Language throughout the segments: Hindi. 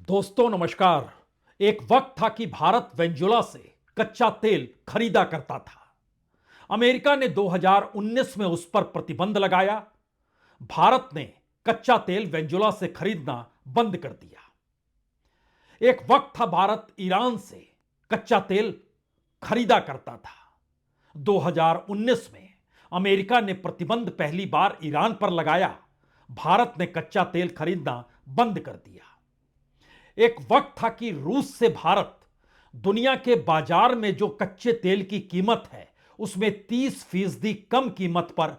दोस्तों नमस्कार। एक वक्त था कि भारत वेनेजुएला से कच्चा तेल खरीदा करता था। अमेरिका ने 2019 में उस पर प्रतिबंध लगाया। भारत ने कच्चा तेल वेनेजुएला से खरीदना बंद कर दिया। एक वक्त था भारत ईरान से कच्चा तेल खरीदा करता था। 2019 में अमेरिका ने प्रतिबंध पहली बार ईरान पर लगाया। भारत ने कच्चा तेल खरीदना बंद कर दिया। एक वक्त था कि रूस से भारत दुनिया के बाजार में जो कच्चे तेल की कीमत है उसमें 30% कम कीमत पर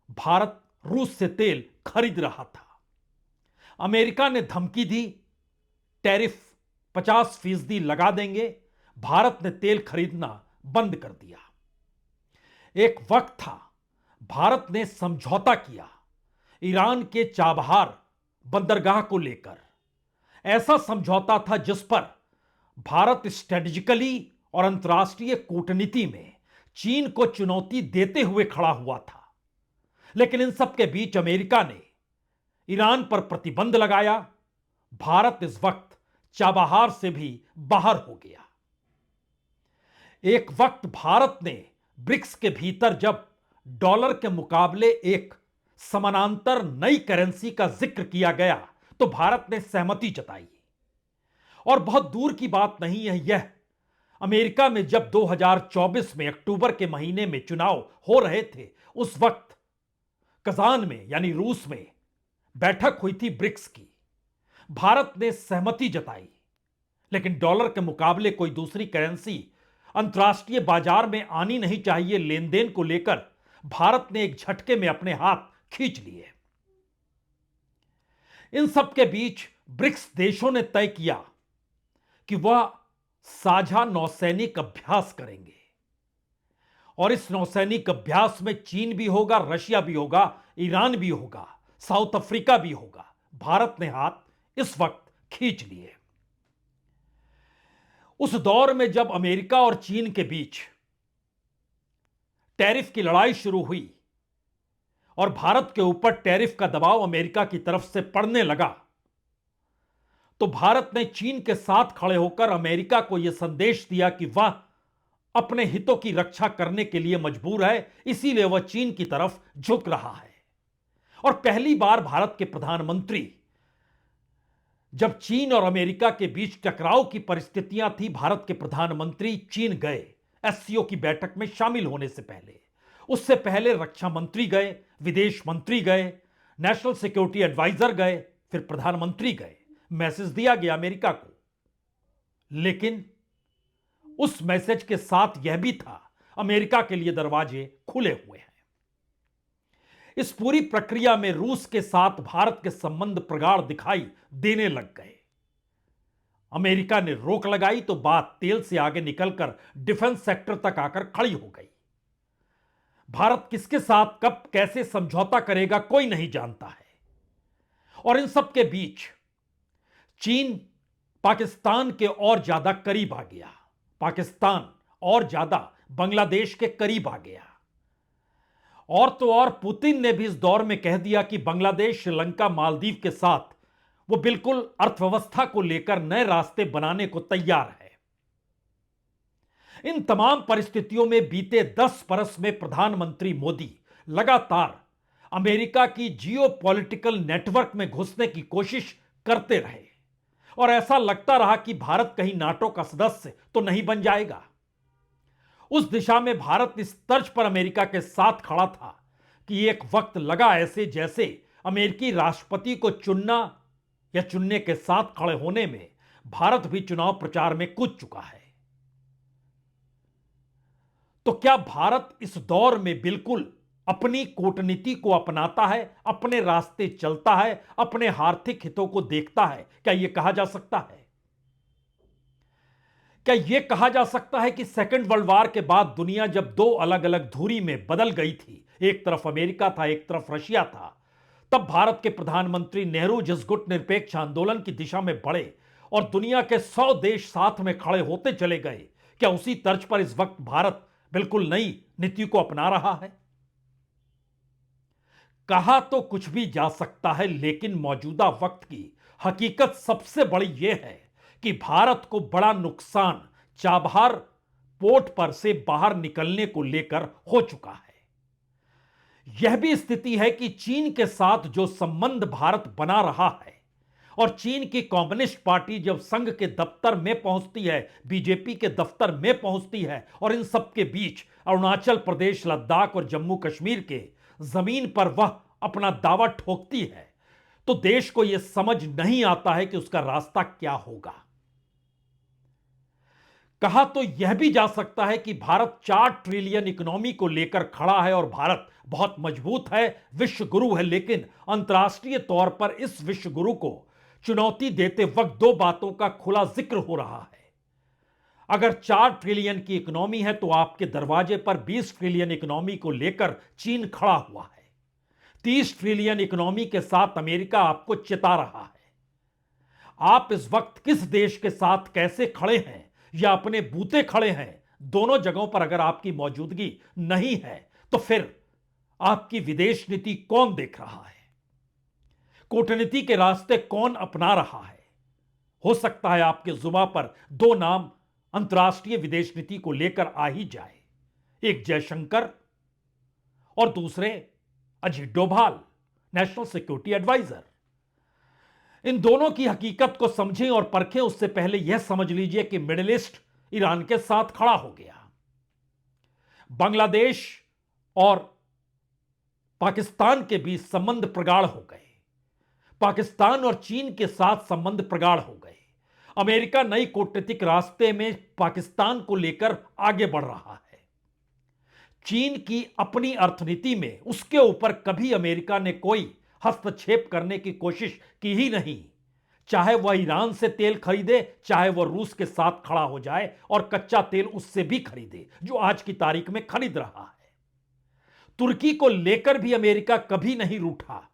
भारत रूस से तेल खरीद रहा था। अमेरिका ने धमकी दी, टैरिफ 50% लगा देंगे। भारत ने तेल खरीदना बंद कर दिया। एक वक्त था भारत ने समझौता किया ईरान के चाबहार बंदरगाह को लेकर। ऐसा समझौता था जिस पर भारत स्ट्रेटेजिकली और अंतर्राष्ट्रीय कूटनीति में चीन को चुनौती देते हुए खड़ा हुआ था। लेकिन इन सब के बीच अमेरिका ने ईरान पर प्रतिबंध लगाया। भारत इस वक्त चाबहार से भी बाहर हो गया। एक वक्त भारत ने ब्रिक्स के भीतर जब डॉलर के मुकाबले एक समानांतर नई करेंसी का जिक्र किया गया तो भारत ने सहमति जताई। और बहुत दूर की बात नहीं है यह, अमेरिका में जब 2024 में अक्टूबर के महीने में चुनाव हो रहे थे उस वक्त कजान में यानी रूस में बैठक हुई थी ब्रिक्स की। भारत ने सहमति जताई, लेकिन डॉलर के मुकाबले कोई दूसरी करेंसी अंतर्राष्ट्रीय बाजार में आनी नहीं चाहिए, लेन देन को लेकर भारत ने एक झटके में अपने हाथ खींच लिए। इन सब के बीच ब्रिक्स देशों ने तय किया कि वह साझा नौसैनिक अभ्यास करेंगे और इस नौसैनिक अभ्यास में चीन भी होगा, रशिया भी होगा, ईरान भी होगा, साउथ अफ्रीका भी होगा। भारत ने हाथ इस वक्त खींच लिए। उस दौर में जब अमेरिका और चीन के बीच टैरिफ की लड़ाई शुरू हुई और भारत के ऊपर टैरिफ का दबाव अमेरिका की तरफ से पड़ने लगा तो भारत ने चीन के साथ खड़े होकर अमेरिका को यह संदेश दिया कि वह अपने हितों की रक्षा करने के लिए मजबूर है, इसीलिए वह चीन की तरफ झुक रहा है। और पहली बार भारत के प्रधानमंत्री जब चीन और अमेरिका के बीच टकराव की परिस्थितियां थी, भारत के प्रधानमंत्री चीन गए एससीओ की बैठक में शामिल होने से पहले। उससे पहले रक्षा मंत्री गए, विदेश मंत्री गए, नेशनल सिक्योरिटी एडवाइजर गए, फिर प्रधानमंत्री गए। मैसेज दिया गया अमेरिका को, लेकिन उस मैसेज के साथ यह भी था अमेरिका के लिए दरवाजे खुले हुए हैं। इस पूरी प्रक्रिया में रूस के साथ भारत के संबंध प्रगाढ़ दिखाई देने लग गए। अमेरिका ने रोक लगाई तो बात तेल से आगे निकलकर डिफेंस सेक्टर तक आकर खड़ी हो गई। भारत किसके साथ कब कैसे समझौता करेगा कोई नहीं जानता है। और इन सब के बीच चीन पाकिस्तान के और ज्यादा करीब आ गया। पाकिस्तान और ज्यादा बांग्लादेश के करीब आ गया। और तो और पुतिन ने भी इस दौर में कह दिया कि बांग्लादेश, श्रीलंका, मालदीव के साथ वो बिल्कुल अर्थव्यवस्था को लेकर नए रास्ते बनाने को तैयार है। इन तमाम परिस्थितियों में बीते 10 बरस में प्रधानमंत्री मोदी लगातार अमेरिका की जियोपॉलिटिकल नेटवर्क में घुसने की कोशिश करते रहे और ऐसा लगता रहा कि भारत कहीं नाटो का सदस्य तो नहीं बन जाएगा। उस दिशा में भारत इस तर्ज पर अमेरिका के साथ खड़ा था कि एक वक्त लगा ऐसे जैसे अमेरिकी राष्ट्रपति को चुनना या चुनने के साथ खड़े होने में भारत भी चुनाव प्रचार में कूद चुका है। तो क्या भारत इस दौर में बिल्कुल अपनी कूटनीति को अपनाता है, अपने रास्ते चलता है, अपने आर्थिक हितों को देखता है? क्या यह कहा जा सकता है? क्या यह कहा जा सकता है कि सेकेंड वर्ल्ड वॉर के बाद दुनिया जब दो अलग अलग धुरी में बदल गई थी, एक तरफ अमेरिका था, एक तरफ रशिया था, तब भारत के प्रधानमंत्री नेहरू जिस गुट निरपेक्ष आंदोलन की दिशा में बढ़े और दुनिया के 100 देश साथ में खड़े होते चले गए, क्या उसी तर्ज पर इस वक्त भारत बिल्कुल नई नीति को अपना रहा है? कहा तो कुछ भी जा सकता है, लेकिन मौजूदा वक्त की हकीकत सबसे बड़ी यह है कि भारत को बड़ा नुकसान चाबहार पोर्ट पर से बाहर निकलने को लेकर हो चुका है। यह भी स्थिति है कि चीन के साथ जो संबंध भारत बना रहा है और चीन की कम्युनिस्ट पार्टी जब संघ के दफ्तर में पहुंचती है, बीजेपी के दफ्तर में पहुंचती है और इन सब के बीच अरुणाचल प्रदेश, लद्दाख और जम्मू कश्मीर के जमीन पर वह अपना दावा ठोकती है, तो देश को यह समझ नहीं आता है कि उसका रास्ता क्या होगा। कहा तो यह भी जा सकता है कि भारत 4 ट्रिलियन इकोनॉमी को लेकर खड़ा है और भारत बहुत मजबूत है, विश्व गुरु है, लेकिन अंतर्राष्ट्रीय तौर पर इस विश्व गुरु को चुनौती देते वक्त दो बातों का खुला जिक्र हो रहा है। अगर 4 ट्रिलियन की इकोनॉमी है तो आपके दरवाजे पर 20 ट्रिलियन इकोनॉमी को लेकर चीन खड़ा हुआ है। 30 ट्रिलियन इकोनॉमी के साथ अमेरिका आपको चिता रहा है। आप इस वक्त किस देश के साथ कैसे खड़े हैं या अपने बूते खड़े हैं, दोनों जगहों पर अगर आपकी मौजूदगी नहीं है तो फिर आपकी विदेश नीति कौन देख रहा है, कूटनीति के रास्ते कौन अपना रहा है। हो सकता है आपके जुबान पर दो नाम अंतर्राष्ट्रीय विदेश नीति को लेकर आ ही जाए, एक जयशंकर और दूसरे Ajit Doval, national security adviser. इन दोनों की हकीकत को समझें और परखें उससे पहले यह समझ लीजिए कि मिडिल ईस्ट ईरान के साथ खड़ा हो गया, बांग्लादेश और पाकिस्तान के बीच संबंध प्रगाढ़ हो गए, पाकिस्तान और चीन के साथ संबंध प्रगाढ़ हो गए। अमेरिका नई कूटनीतिक रास्ते में पाकिस्तान को लेकर आगे बढ़ रहा है। चीन की अपनी अर्थनीति में उसके ऊपर कभी अमेरिका ने कोई हस्तक्षेप करने की कोशिश की ही नहीं, चाहे वह ईरान से तेल खरीदे, चाहे वह रूस के साथ खड़ा हो जाए और कच्चा तेल उससे भी खरीदे जो आज की तारीख में खरीद रहा है। तुर्की को लेकर भी अमेरिका कभी नहीं रूठा।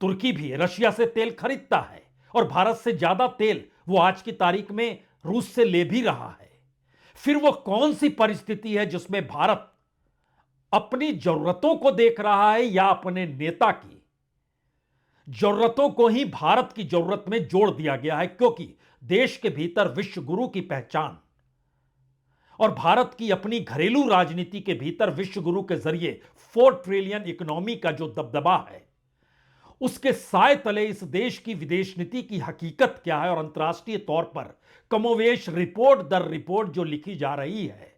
तुर्की भी रशिया से तेल खरीदता है और भारत से ज्यादा तेल वो आज की तारीख में रूस से ले भी रहा है। फिर वो कौन सी परिस्थिति है जिसमें भारत अपनी जरूरतों को देख रहा है या अपने नेता की जरूरतों को ही भारत की जरूरत में जोड़ दिया गया है, क्योंकि देश के भीतर विश्व गुरु की पहचान और भारत की अपनी घरेलू राजनीति के भीतर विश्व गुरु के जरिए 4 ट्रिलियन इकोनॉमी का जो दबदबा है, उसके साए तले इस देश की विदेश नीति की हकीकत क्या है और अंतर्राष्ट्रीय तौर पर कमोवेश रिपोर्ट दर रिपोर्ट जो लिखी जा रही है,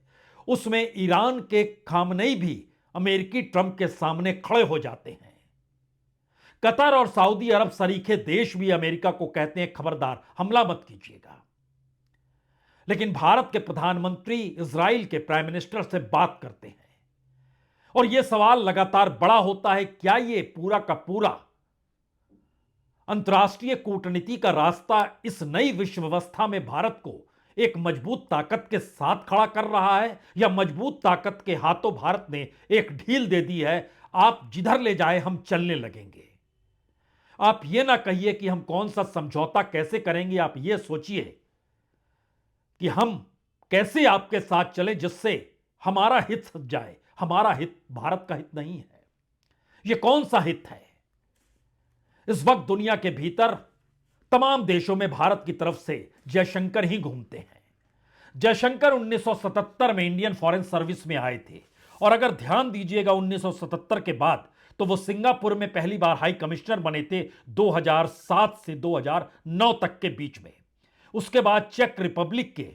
उसमें ईरान के खामनेई भी अमेरिकी ट्रंप के सामने खड़े हो जाते हैं। कतर और सऊदी अरब सरीखे देश भी अमेरिका को कहते हैं खबरदार हमला मत कीजिएगा। लेकिन भारत के प्रधानमंत्री इजराइल के प्राइम मिनिस्टर से बात करते हैं और यह सवाल लगातार बड़ा होता है, क्या यह पूरा का पूरा अंतर्राष्ट्रीय कूटनीति का रास्ता इस नई विश्व व्यवस्था में भारत को एक मजबूत ताकत के साथ खड़ा कर रहा है, या मजबूत ताकत के हाथों भारत ने एक ढील दे दी है, आप जिधर ले जाए हम चलने लगेंगे। आप यह ना कहिए कि हम कौन सा समझौता कैसे करेंगे, आप यह सोचिए कि हम कैसे आपके साथ चलें जिससे हमारा हित सज जाए। हमारा हित भारत का हित नहीं है। यह कौन सा हित है? इस वक्त दुनिया के भीतर तमाम देशों में भारत की तरफ से जयशंकर ही घूमते हैं। जयशंकर 1977 में इंडियन फॉरेन सर्विस में आए थे और अगर ध्यान दीजिएगा 1977 के बाद तो वो सिंगापुर में पहली बार हाई कमिश्नर बने थे 2007 से 2009 तक के बीच में। उसके बाद चेक रिपब्लिक के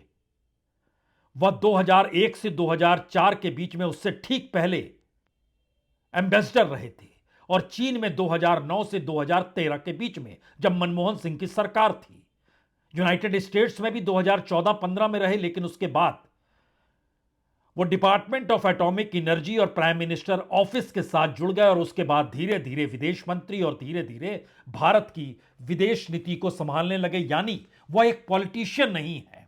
वह 2001 से 2004 के बीच में उससे ठीक पहले एम्बेसडर रहे थे और चीन में 2009 से 2013 के बीच में जब मनमोहन सिंह की सरकार थी। यूनाइटेड स्टेट्स में भी 2014-15 में रहे, लेकिन उसके बाद वो डिपार्टमेंट ऑफ एटॉमिक एनर्जी और प्राइम मिनिस्टर ऑफिस के साथ जुड़ गए और उसके बाद धीरे धीरे विदेश मंत्री और धीरे धीरे भारत की विदेश नीति को संभालने लगे। यानी वह एक पॉलिटिशियन नहीं है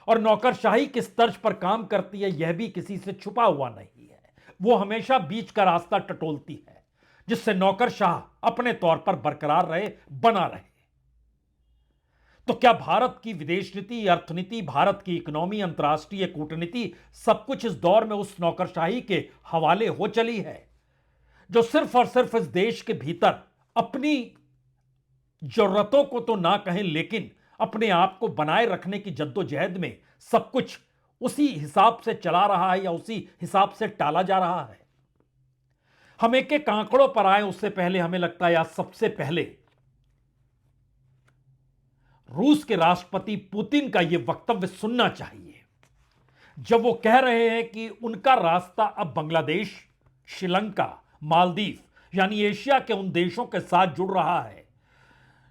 और नौकरशाही किस तर्ज पर काम करती है यह भी किसी से छुपा हुआ नहीं है। वो हमेशा बीच का रास्ता टटोलती है जिससे नौकरशाह अपने तौर पर बरकरार रहे, बना रहे। तो क्या भारत की विदेश नीति, अर्थनीति, भारत की इकोनॉमी, अंतर्राष्ट्रीय कूटनीति सब कुछ इस दौर में उस नौकरशाही के हवाले हो चली है जो सिर्फ और सिर्फ इस देश के भीतर अपनी जरूरतों को तो ना कहें, लेकिन अपने आप को बनाए रखने की जद्दोजहद में सब कुछ उसी हिसाब से चला रहा है या उसी हिसाब से टाला जा रहा है। हम एक एक आंकड़ों पर आए उससे पहले हमें लगता है आज सबसे पहले रूस के राष्ट्रपति पुतिन का यह वक्तव्य सुनना चाहिए, जब वो कह रहे हैं कि उनका रास्ता अब बांग्लादेश, श्रीलंका, मालदीव यानी एशिया के उन देशों के साथ जुड़ रहा है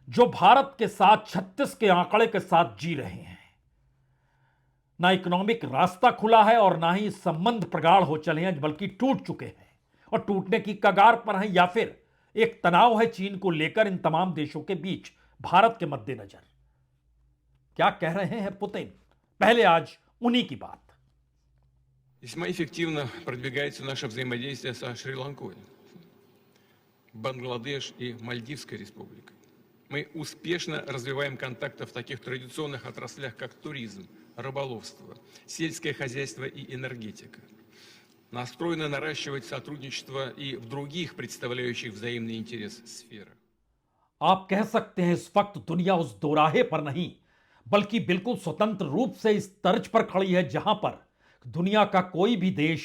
जो भारत के साथ 36 के आंकड़े के साथ जी रहे हैं। ना इकोनॉमिक रास्ता खुला है और ना ही संबंध प्रगाढ़ हो चले हैं, बल्कि टूट चुके हैं और टूटने की कगार पर हैं, या फिर एक तनाव है चीन को लेकर इन तमाम देशों के बीच भारत के मद्देनजर। क्या कह रहे हैं पुतिन, पहले आज उन्हीं की बात। Весьма эффективно продвигается наше взаимодействие со Шри-Ланкой, Бангладеш и Мальдивской республикой. Мы успешно развиваем контакты в таких традиционных отраслях, как туризм, рыболовство, сельское хозяйство и энергетика. Настроены наращивать сотрудничество и в других представляющих взаимный интерес сферах. आप कह सकते हैं इस वक्त दुनिया उस दोराहे पर नहीं, बल्कि बिल्कुल स्वतंत्र रूप से इस तर्ज पर खड़ी है जहां पर दुनिया का कोई भी देश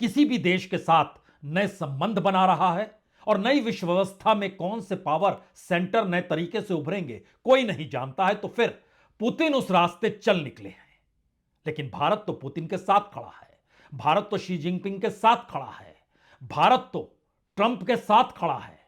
किसी भी देश के साथ नए संबंध बना रहा है और नई विश्व व्यवस्था में कौन से पावर सेंटर नए तरीके से उभरेंगे कोई नहीं जानता है। तो फिर पुतिन उस रास्ते चल निकले हैं। लेकिन भारत तो पुतिन के साथ खड़ा है, भारत तो शी जिनपिंग के साथ खड़ा है, भारत तो ट्रंप के साथ खड़ा है,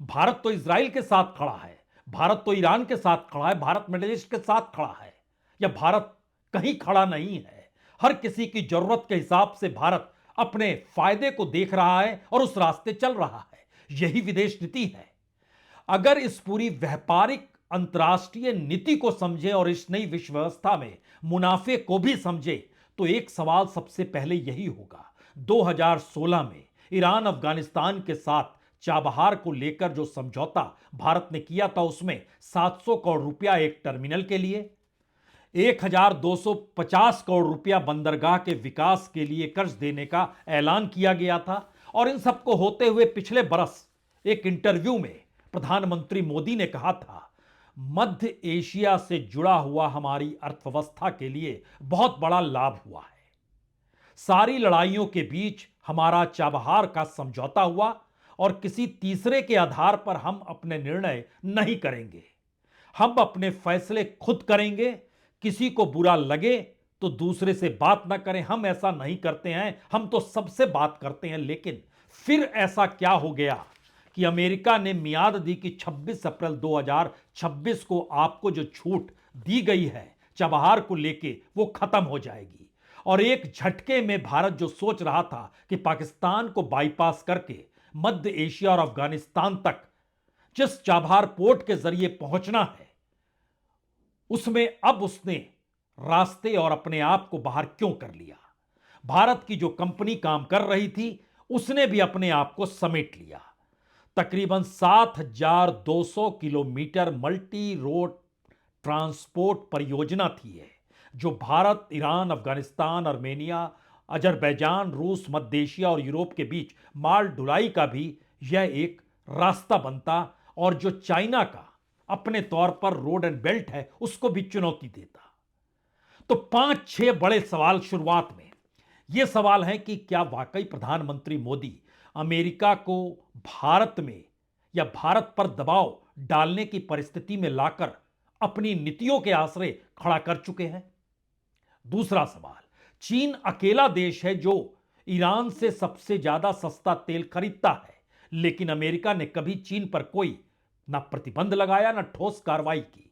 भारत तो इजराइल के साथ खड़ा है, भारत तो ईरान के साथ खड़ा है, भारत मिडिल ईस्ट के साथ खड़ा है, या भारत कहीं खड़ा नहीं है। हर किसी की जरूरत के हिसाब से भारत अपने फायदे को देख रहा है और उस रास्ते चल रहा है। यही विदेश नीति है। अगर इस पूरी व्यापारिक अंतर्राष्ट्रीय नीति को समझे और इस नई विश्व व्यवस्था में मुनाफे को भी समझे तो एक सवाल सबसे पहले यही होगा, 2016 में ईरान अफगानिस्तान के साथ चाबहार को लेकर जो समझौता भारत ने किया था उसमें 700 करोड़ रुपया एक टर्मिनल के लिए, 1250 करोड़ रुपया बंदरगाह के विकास के लिए कर्ज देने का ऐलान किया गया था। और इन सबको होते हुए पिछले बरस एक इंटरव्यू में प्रधानमंत्री मोदी ने कहा था, मध्य एशिया से जुड़ा हुआ हमारी अर्थव्यवस्था के लिए बहुत बड़ा लाभ हुआ है। सारी लड़ाइयों के बीच हमारा चाबहार का समझौता हुआ और किसी तीसरे के आधार पर हम अपने निर्णय नहीं करेंगे। हम अपने फैसले खुद करेंगे। किसी को बुरा लगे तो दूसरे से बात ना करें, हम ऐसा नहीं करते हैं, हम तो सबसे बात करते हैं। लेकिन फिर ऐसा क्या हो गया कि अमेरिका ने मियाद दी कि 26 अप्रैल 2026 को आपको जो छूट दी गई है चाबहार को लेके वो खत्म हो जाएगी। और एक झटके में भारत जो सोच रहा था कि पाकिस्तान को बाईपास करके मध्य एशिया और अफगानिस्तान तक जिस चाबहार पोर्ट के जरिए पहुंचना है, उसमें अब उसने रास्ते और अपने आप को बाहर क्यों कर लिया। भारत की जो कंपनी काम कर रही थी उसने भी अपने आप को समेट लिया। तकरीबन 7200 किलोमीटर मल्टी रोड ट्रांसपोर्ट परियोजना थी है, जो Bharat, Iran, Afghanistan, Armenia, Azerbaijan, रूस, मध्य एशिया और यूरोप के बीच माल ढुलाई का भी यह एक रास्ता बनता और जो चाइना का अपने तौर पर रोड एंड बेल्ट है उसको भी चुनौती देता। तो 5-6 बड़े सवाल शुरुआत में। यह सवाल है कि क्या वाकई प्रधानमंत्री मोदी अमेरिका को भारत में या भारत पर दबाव डालने की परिस्थिति में लाकर अपनी नीतियों के आसरे खड़ा कर चुके हैं। दूसरा सवाल, चीन अकेला देश है जो ईरान से सबसे ज्यादा सस्ता तेल खरीदता है, लेकिन अमेरिका ने कभी चीन पर कोई ना प्रतिबंध लगाया ना ठोस कार्रवाई की।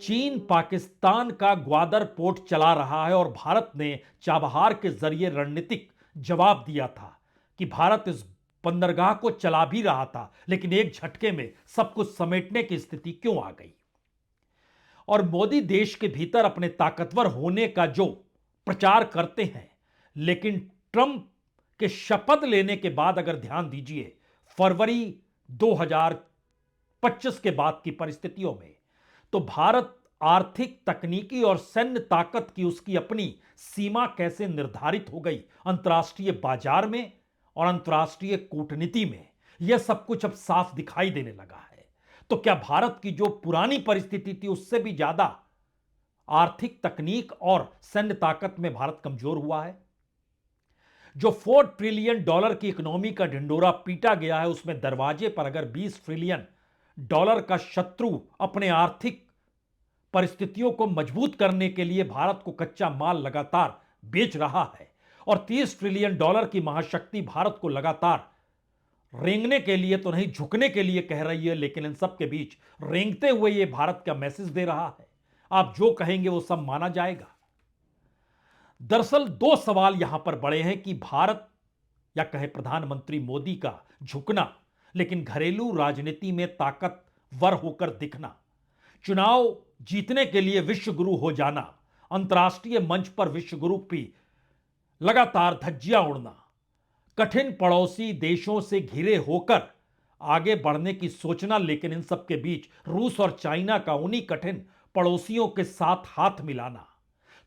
चीन पाकिस्तान का ग्वादर पोर्ट चला रहा है और भारत ने चाबहार के जरिए रणनीतिक जवाब दिया था कि भारत इस बंदरगाह को चला भी रहा था, लेकिन एक झटके में सब कुछ समेटने की स्थिति क्यों आ गई। और मोदी देश के भीतर अपने ताकतवर होने का जो प्रचार करते हैं, लेकिन ट्रंप के शपथ लेने के बाद अगर ध्यान दीजिए फरवरी 2025 के बाद की परिस्थितियों में, तो भारत आर्थिक, तकनीकी और सैन्य ताकत की उसकी अपनी सीमा कैसे निर्धारित हो गई अंतर्राष्ट्रीय बाजार में और अंतर्राष्ट्रीय कूटनीति में, यह सब कुछ अब साफ दिखाई देने लगा है। तो क्या भारत की जो पुरानी परिस्थिति थी उससे भी ज्यादा आर्थिक तकनीक और सैन्य ताकत में भारत कमजोर हुआ है? जो $4 ट्रिलियन की इकोनॉमी का ढिंडोरा पीटा गया है, उसमें दरवाजे पर अगर $20 ट्रिलियन का शत्रु अपने आर्थिक परिस्थितियों को मजबूत करने के लिए भारत को कच्चा माल लगातार बेच रहा है और $30 ट्रिलियन की महाशक्ति भारत को लगातार रेंगने के लिए तो नहीं, झुकने के लिए कह रही है, लेकिन इन सब के बीच रेंगते हुए ये भारत का मैसेज दे रहा है, आप जो कहेंगे वो सब माना जाएगा। दरअसल दो सवाल यहां पर बड़े हैं कि भारत या कहे प्रधानमंत्री मोदी का झुकना, लेकिन घरेलू राजनीति में ताकतवर होकर दिखना, चुनाव जीतने के लिए विश्व गुरु हो जाना, अंतर्राष्ट्रीय मंच पर विश्व गुरु की लगातार धज्जियां उड़ना, कठिन पड़ोसी देशों से घिरे होकर आगे बढ़ने की सोचना, लेकिन इन सब के बीच रूस और चाइना का उन्हीं कठिन पड़ोसियों के साथ हाथ मिलाना।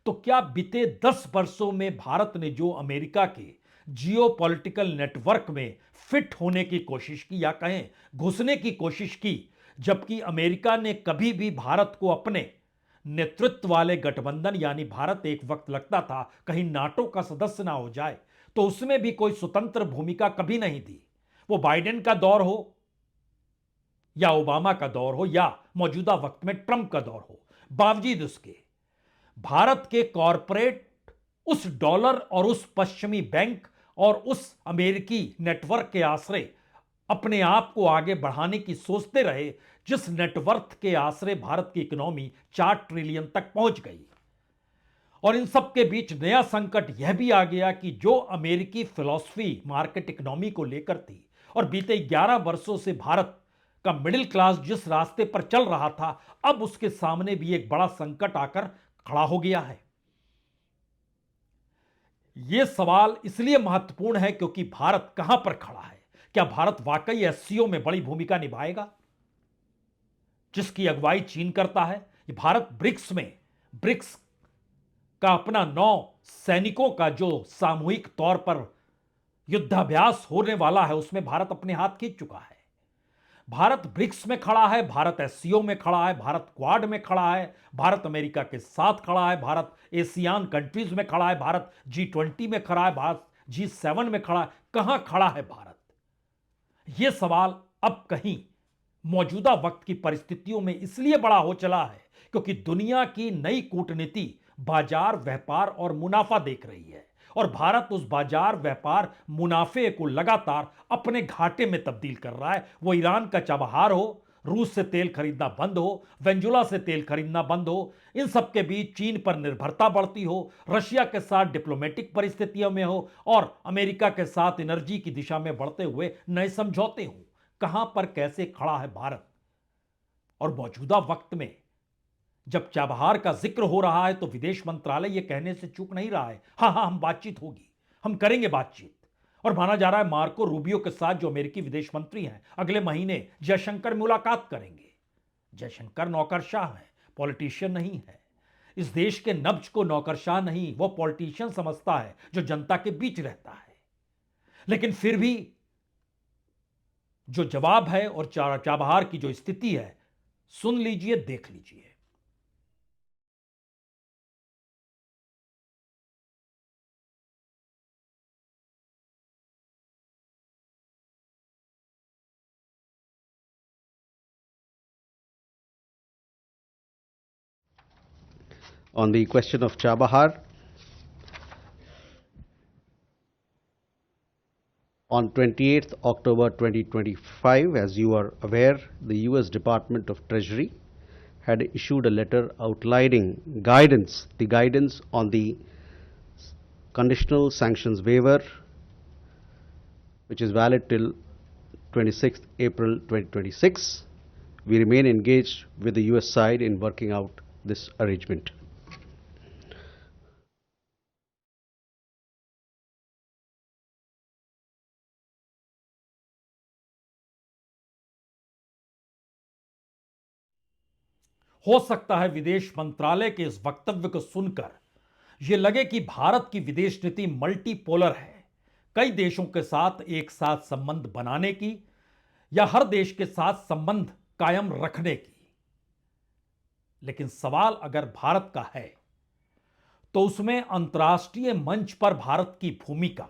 तो क्या बीते 10 वर्षों में भारत ने जो अमेरिका के जियोपॉलिटिकल नेटवर्क में फिट होने की कोशिश की या कहें घुसने की कोशिश की, जबकि अमेरिका ने कभी भी भारत को अपने नेतृत्व वाले गठबंधन, यानी भारत एक वक्त लगता था कहीं नाटो का सदस्य ना हो जाए, तो उसमें भी कोई स्वतंत्र भूमिका कभी नहीं दी। वो बाइडेन का दौर हो या ओबामा का दौर हो या मौजूदा वक्त में ट्रंप का दौर हो, बावजूद उसके भारत के कॉरपोरेट उस डॉलर और उस पश्चिमी बैंक और उस अमेरिकी नेटवर्क के आश्रय अपने आप को आगे बढ़ाने की सोचते रहे, जिस नेटवर्क के आश्रय भारत की इकोनॉमी 4 ट्रिलियन तक पहुंच गई। और इन सब के बीच नया संकट यह भी आ गया कि जो अमेरिकी फिलॉसफी मार्केट इकोनॉमी को लेकर थी और बीते 11 वर्षों से भारत का मिडिल क्लास जिस रास्ते पर चल रहा था, अब उसके सामने भी एक बड़ा संकट आकर खड़ा हो गया है। यह सवाल इसलिए महत्वपूर्ण है क्योंकि भारत कहां पर खड़ा है। क्या भारत वाकई एससीओ में बड़ी भूमिका निभाएगा, जिसकी अगुवाई चीन करता है? भारत ब्रिक्स का अपना 9 सैनिकों का जो सामूहिक तौर पर युद्धाभ्यास होने वाला है, उसमें भारत अपने हाथ खींच चुका है। भारत ब्रिक्स में खड़ा है, भारत एससीओ में खड़ा है, भारत क्वाड में खड़ा है, भारत अमेरिका के साथ खड़ा है, भारत एशियान कंट्रीज में खड़ा है, भारत G20 में खड़ा है, भारत G7 में खड़ा है। कहां खड़ा है भारत? यह सवाल अब कहीं मौजूदा वक्त की परिस्थितियों में इसलिए बड़ा हो चला है क्योंकि दुनिया की नई कूटनीति बाजार, व्यापार और मुनाफा देख रही है और भारत उस बाजार, व्यापार, मुनाफे को लगातार अपने घाटे में तब्दील कर रहा है। वो ईरान का चाबहार हो, रूस से तेल खरीदना बंद हो, वेनेजुएला से तेल खरीदना बंद हो, इन सब के बीच चीन पर निर्भरता बढ़ती हो, रशिया के साथ डिप्लोमेटिक परिस्थितियों में हो और अमेरिका के साथ एनर्जी की दिशा में बढ़ते हुए नए समझौते हो, कहां पर कैसे खड़ा है भारत? और मौजूदा वक्त में जब चाबहार का जिक्र हो रहा है तो विदेश मंत्रालय यह कहने से चूक नहीं रहा है, हां हम बातचीत होगी, हम करेंगे बातचीत। और माना जा रहा है मार्को रूबियो के साथ, जो अमेरिकी विदेश मंत्री हैं, अगले महीने जयशंकर मुलाकात करेंगे। जयशंकर नौकरशाह हैं, पॉलिटिशियन नहीं है। इस देश के नब्ज को नौकरशाह नहीं, वो पॉलिटिशियन समझता है जो जनता के बीच रहता है। लेकिन फिर भी जो जवाब है और चाबहार की जो स्थिति है, सुन लीजिए, देख लीजिए। On the question of Chabahar, on 28th October 2025, as you are aware, the US Department of Treasury had issued a letter outlining the guidance on the conditional sanctions waiver, which is valid till 26th April 2026. We remain engaged with the US side in working out this arrangement. हो सकता है विदेश मंत्रालय के इस वक्तव्य को सुनकर यह लगे कि भारत की विदेश नीति मल्टीपोलर है, कई देशों के साथ एक साथ संबंध बनाने की या हर देश के साथ संबंध कायम रखने की। लेकिन सवाल अगर भारत का है तो उसमें अंतर्राष्ट्रीय मंच पर भारत की भूमिका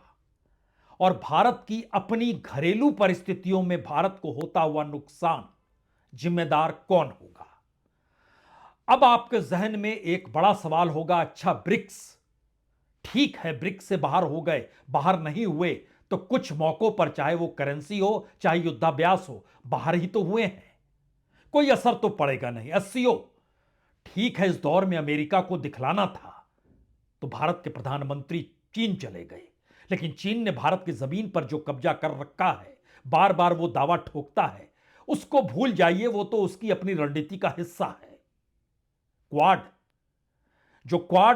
और भारत की अपनी घरेलू परिस्थितियों में भारत को होता हुआ नुकसान जिम्मेदार कौन होगा। अब आपके जहन में एक बड़ा सवाल होगा, अच्छा ब्रिक्स ठीक है, ब्रिक्स से बाहर हो गए, बाहर नहीं हुए तो कुछ मौकों पर, चाहे वो करेंसी हो चाहे युद्धाभ्यास हो, बाहर ही तो हुए हैं, कोई असर तो पड़ेगा नहीं। एससीओ ठीक है, इस दौर में अमेरिका को दिखलाना था तो भारत के प्रधानमंत्री चीन चले गए, लेकिन चीन ने भारत की जमीन पर जो कब्जा कर रखा है, बार बार वो दावा ठोकता है, उसको भूल जाइए, वो तो उसकी अपनी रणनीति का हिस्सा है। क्वाड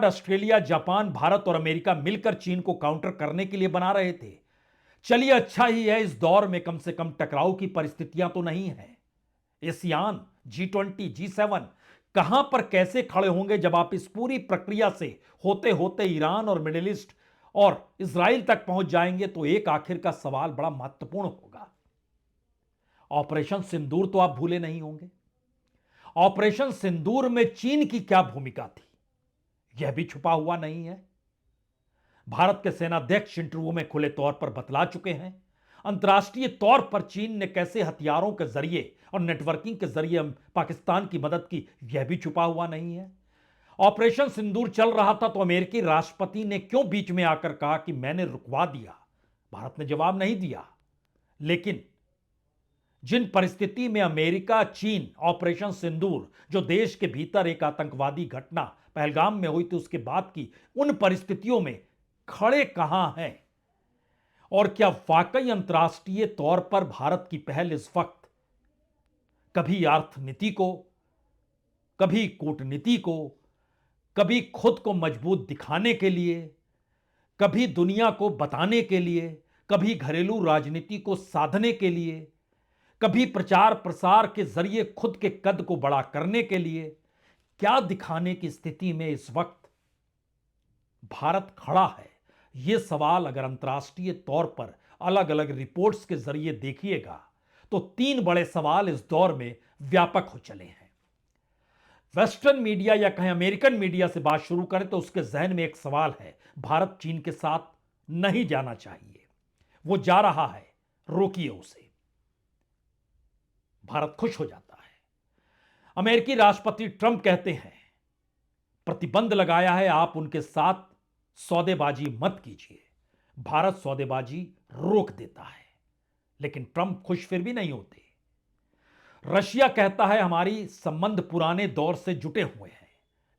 ऑस्ट्रेलिया, जापान, भारत और अमेरिका मिलकर चीन को काउंटर करने के लिए बना रहे थे। चलिए अच्छा ही है, इस दौर में कम से कम टकराव की परिस्थितियां तो नहीं है। एशियान, G20, G7 कहां पर कैसे खड़े होंगे जब आप इस पूरी प्रक्रिया से होते होते ईरान और मिडिल ईस्ट और इजराइल तक पहुंच जाएंगे, तो एक आखिर का सवाल बड़ा महत्वपूर्ण होगा। ऑपरेशन सिंदूर तो आप भूले नहीं होंगे। ऑपरेशन सिंदूर में चीन की क्या भूमिका थी, यह भी छुपा हुआ नहीं है। भारत के सेनाध्यक्ष इंटरव्यू में खुले तौर पर बतला चुके हैं। अंतर्राष्ट्रीय तौर पर चीन ने कैसे हथियारों के जरिए और नेटवर्किंग के जरिए पाकिस्तान की मदद की, यह भी छुपा हुआ नहीं है। ऑपरेशन सिंदूर चल रहा था तो अमेरिकी राष्ट्रपति ने क्यों बीच में आकर कहा कि मैंने रुकवा दिया? भारत ने जवाब नहीं दिया। लेकिन जिन परिस्थिति में अमेरिका चीन ऑपरेशन सिंदूर, जो देश के भीतर एक आतंकवादी घटना पहलगाम में हुई थी, उसके बाद की उन परिस्थितियों में खड़े कहां हैं, और क्या वाकई अंतर्राष्ट्रीय तौर पर भारत की पहल इस वक्त कभी अर्थनीति को, कभी कूटनीति को, कभी खुद को मजबूत दिखाने के लिए, कभी दुनिया को बताने के लिए, कभी घरेलू राजनीति को साधने के लिए, कभी प्रचार प्रसार के जरिए खुद के कद को बड़ा करने के लिए, क्या दिखाने की स्थिति में इस वक्त भारत खड़ा है? यह सवाल अगर अंतर्राष्ट्रीय तौर पर अलग अलग रिपोर्ट्स के जरिए देखिएगा तो तीन बड़े सवाल इस दौर में व्यापक हो चले हैं। वेस्टर्न मीडिया या कहें अमेरिकन मीडिया से बात शुरू करें तो उसके जहन में एक सवाल है, भारत चीन के साथ नहीं जाना चाहिए, वो जा रहा है, रोकिए उसे। भारत खुश हो जाता है। अमेरिकी राष्ट्रपति ट्रंप कहते हैं प्रतिबंध लगाया है, आप उनके साथ सौदेबाजी मत कीजिए। भारत सौदेबाजी रोक देता है, लेकिन ट्रंप खुश फिर भी नहीं होते। रशिया कहता है हमारी संबंध पुराने दौर से जुटे हुए हैं,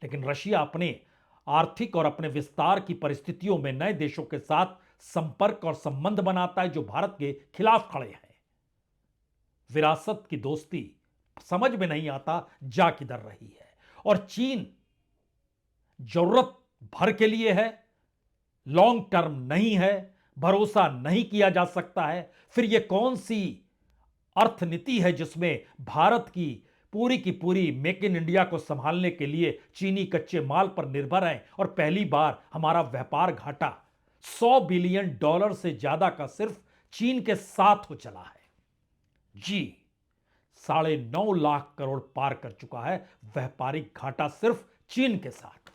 लेकिन रशिया अपने आर्थिक और अपने विस्तार की परिस्थितियों में नए देशों के साथ संपर्क और संबंध बनाता है जो भारत के खिलाफ खड़े हैं। विरासत की दोस्ती समझ में नहीं आता जा किधर रही है। और चीन जरूरत भर के लिए है, लॉन्ग टर्म नहीं है, भरोसा नहीं किया जा सकता है। फिर यह कौन सी अर्थनीति है जिसमें भारत की पूरी मेक इन इंडिया को संभालने के लिए चीनी कच्चे माल पर निर्भर है, और पहली बार हमारा व्यापार घाटा $100 बिलियन से ज्यादा का सिर्फ चीन के साथ हो चला है। जी, 9.5 लाख करोड़ पार कर चुका है व्यापारिक घाटा सिर्फ चीन के साथ।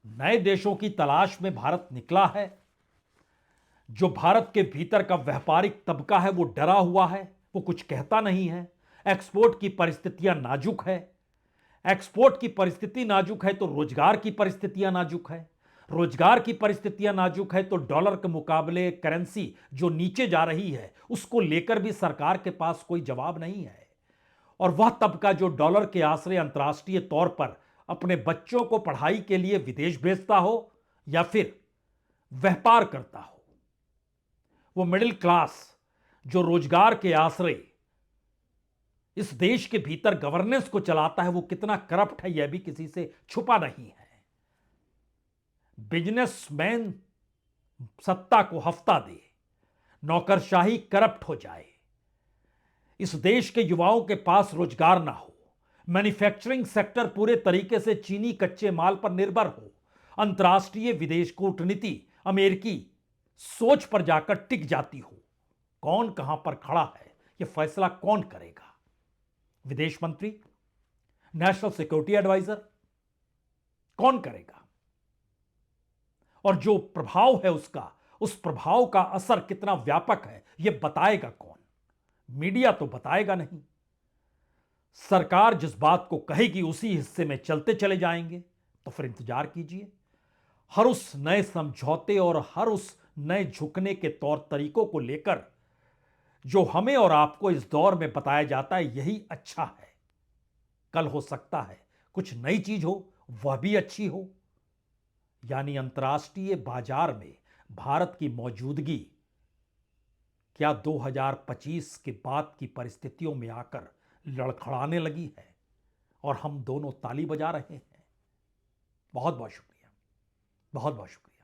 नए देशों की तलाश में भारत निकला है। जो भारत के भीतर का व्यापारिक तबका है वो डरा हुआ है, वो कुछ कहता नहीं है। एक्सपोर्ट की परिस्थितियां नाजुक है। एक्सपोर्ट की परिस्थिति नाजुक है तो रोजगार की परिस्थितियां नाजुक है। रोजगार की परिस्थितियां नाजुक है तो डॉलर के मुकाबले करेंसी जो नीचे जा रही है उसको लेकर भी सरकार के पास कोई जवाब नहीं है। और वह तबका जो डॉलर के आश्रय अंतर्राष्ट्रीय तौर पर अपने बच्चों को पढ़ाई के लिए विदेश भेजता हो या फिर व्यापार करता हो, वो मिडिल क्लास जो रोजगार के आश्रय इस देश के भीतर गवर्नेंस को चलाता है, वो कितना करप्ट है यह भी किसी से छुपा नहीं है। बिजनेसमैन सत्ता को हफ्ता दे, नौकरशाही करप्ट हो जाए, इस देश के युवाओं के पास रोजगार ना हो, मैन्युफैक्चरिंग सेक्टर पूरे तरीके से चीनी कच्चे माल पर निर्भर हो, अंतर्राष्ट्रीय विदेश कूटनीति अमेरिकी सोच पर जाकर टिक जाती हो, कौन कहां पर खड़ा है यह फैसला कौन करेगा? विदेश मंत्री, नेशनल सिक्योरिटी एडवाइजर, कौन करेगा? और जो प्रभाव है उसका, उस प्रभाव का असर कितना व्यापक है, यह बताएगा कौन? मीडिया तो बताएगा नहीं। सरकार जिस बात को कहेगी उसी हिस्से में चलते चले जाएंगे। तो फिर इंतजार कीजिए। हर उस नए समझौते और हर उस नए झुकने के तौर तरीकों को लेकर जो हमें और आपको इस दौर में बताया जाता है, यही अच्छा है। कल हो सकता है कुछ नई चीज हो, वह भी अच्छी हो। यानी अंतर्राष्ट्रीय बाजार में भारत की मौजूदगी क्या 2025 के बाद की परिस्थितियों में आकर लड़खड़ाने लगी है और हम दोनों ताली बजा रहे हैं? बहुत बहुत शुक्रिया, बहुत बहुत शुक्रिया।